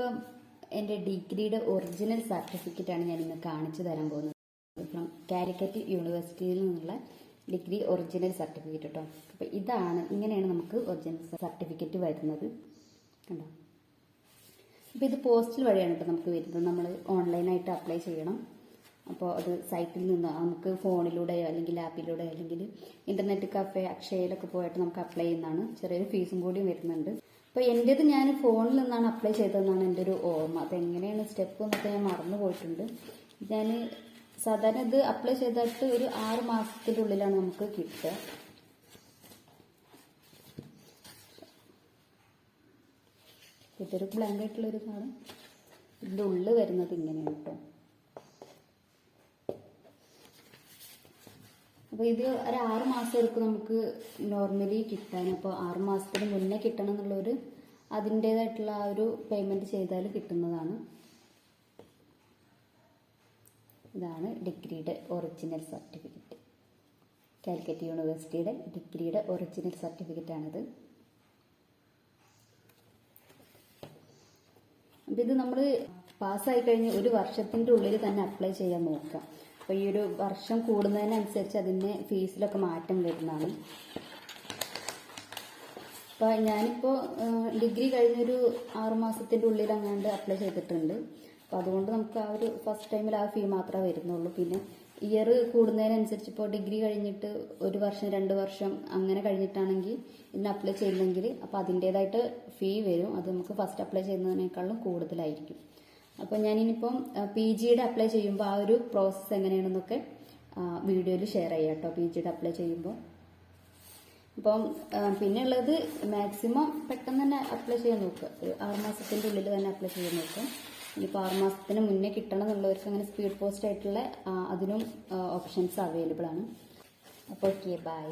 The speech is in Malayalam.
ഇപ്പം എൻ്റെ ഡിഗ്രിയുടെ ഒറിജിനൽ സർട്ടിഫിക്കറ്റാണ് ഞാൻ ഇന്ന് കാണിച്ചു തരാൻ പോകുന്നത്. ഫ്രം കാലിക്കറ്റ് യൂണിവേഴ്സിറ്റിയിൽ നിന്നുള്ള ഡിഗ്രി ഒറിജിനൽ സർട്ടിഫിക്കറ്റ് കേട്ടോ. അപ്പോൾ ഇങ്ങനെയാണ് നമുക്ക് ഒറിജിനൽ സർട്ടിഫിക്കറ്റ് വരുന്നത് കണ്ടോ. അപ്പോൾ ഇത് പോസ്റ്റൽ വഴിയാണ് കേട്ടോ നമുക്ക് വരുന്നത്. നമ്മൾ ഓൺലൈനായിട്ട് അപ്ലൈ ചെയ്യണം. അപ്പോൾ അത് സൈറ്റിൽ നിന്ന് നമുക്ക് ഫോണിലൂടെയോ അല്ലെങ്കിൽ ആപ്പിലൂടെയോ അല്ലെങ്കിൽ ഇൻ്റർനെറ്റ് കഫേ അക്ഷയയിലൊക്കെ പോയിട്ട് നമുക്ക് അപ്ലൈ ചെയ്യുന്നതാണ്. ചെറിയൊരു ഫീസും കൂടി വരുന്നുണ്ട്. അപ്പോൾ എൻ്റേത് ഞാൻ ഫോണിൽ നിന്നാണ് അപ്ലൈ ചെയ്തതെന്നാണ് എൻ്റെ ഒരു ഓർമ്മ. അപ്പോൾ എങ്ങനെയാണ് സ്റ്റെപ്പ് എന്നൊക്കെ ഞാൻ മറന്നു പോയിട്ടുണ്ട്. ഞാൻ സാധാരണ ഇത് അപ്ലൈ ചെയ്തിട്ട് ഒരു 6 മാസത്തിൻ്റെ ഉള്ളിലാണ് നമുക്ക് കിട്ടുക. ഇതൊരു ബ്ലാങ്ക് ആയിട്ടുള്ളൊരു സാധനം. ഇതിൻ്റെ ഉള്ളിൽ വരുന്നത് ഇങ്ങനെയാണ് കേട്ടോ. അപ്പോൾ ഇത് ഒരു 6 മാസം എടുക്കും നമുക്ക് നോർമലി കിട്ടാൻ. അപ്പോൾ 6 മാസത്തിന് മുന്നേ കിട്ടണം എന്നുള്ളൊരു അതിൻ്റേതായിട്ടുള്ള ആ ഒരു പേയ്മെൻറ്റ് ചെയ്താൽ കിട്ടുന്നതാണ്. ഇതാണ് ഡിഗ്രിയുടെ ഒറിജിനൽ സർട്ടിഫിക്കറ്റ്. കാലിക്കറ്റ് യൂണിവേഴ്സിറ്റിയുടെ ഡിഗ്രിയുടെ ഒറിജിനൽ സർട്ടിഫിക്കറ്റാണിത്. അപ്പോൾ ഇത് നമ്മൾ പാസ്സായി കഴിഞ്ഞ് 1 വർഷത്തിൻ്റെ ഉള്ളിൽ തന്നെ അപ്ലൈ ചെയ്യാൻ നോക്കാം. അപ്പോൾ ഈ ഒരു വർഷം കൂടുന്നതിനനുസരിച്ച് അതിന് ഫീസിലൊക്കെ മാറ്റം വരുന്നതാണ്. അപ്പോൾ ഞാനിപ്പോൾ ഡിഗ്രി കഴിഞ്ഞൊരു 6 മാസത്തിൻ്റെ ഉള്ളിൽ അങ്ങാണ്ട് അപ്ലൈ ചെയ്തിട്ടുണ്ട്. അപ്പോൾ അതുകൊണ്ട് നമുക്ക് ആ ഒരു ഫസ്റ്റ് ടൈമിൽ ആ ഫീ മാത്രമേ വരുന്നുള്ളൂ. പിന്നെ ഇയർ കൂടുന്നതിനനുസരിച്ച് ഇപ്പോൾ ഡിഗ്രി കഴിഞ്ഞിട്ട് 1 വർഷം 2 വർഷം അങ്ങനെ കഴിഞ്ഞിട്ടാണെങ്കിൽ ഇതിന് അപ്ലൈ ചെയ്യുന്നെങ്കിൽ അപ്പോൾ അതിൻ്റേതായിട്ട് ഫീ വരും. അത് നമുക്ക് ഫസ്റ്റ് അപ്ലൈ ചെയ്യുന്നതിനേക്കാളും കൂടുതലായിരിക്കും. അപ്പോൾ ഞാനിനിപ്പം PGയുടെ അപ്ലൈ ചെയ്യുമ്പോൾ ആ ഒരു പ്രോസസ്സ് എങ്ങനെയാണെന്നൊക്കെ വീഡിയോയിൽ ഷെയർ ചെയ്യാം കേട്ടോ. PGയുടെ അപ്ലൈ ചെയ്യുമ്പോൾ അപ്പം പിന്നെ ഉള്ളത് മാക്സിമം പെട്ടെന്ന് തന്നെ അപ്ലൈ ചെയ്യാൻ നോക്കുക. ഒരു 6 മാസത്തിൻ്റെ ഉള്ളിൽ തന്നെ അപ്ലൈ ചെയ്യാൻ നോക്കുക. ഇനിയിപ്പോൾ 6 മാസത്തിന് മുന്നേ കിട്ടണം എന്നുള്ളവർക്ക് അങ്ങനെ സ്പീഡ് പോസ്റ്റ് ആയിട്ടുള്ള അതിനും ഓപ്ഷൻസ് അവൈലബിൾ ആണ്. അപ്പോൾ ഓക്കെ, ബൈ.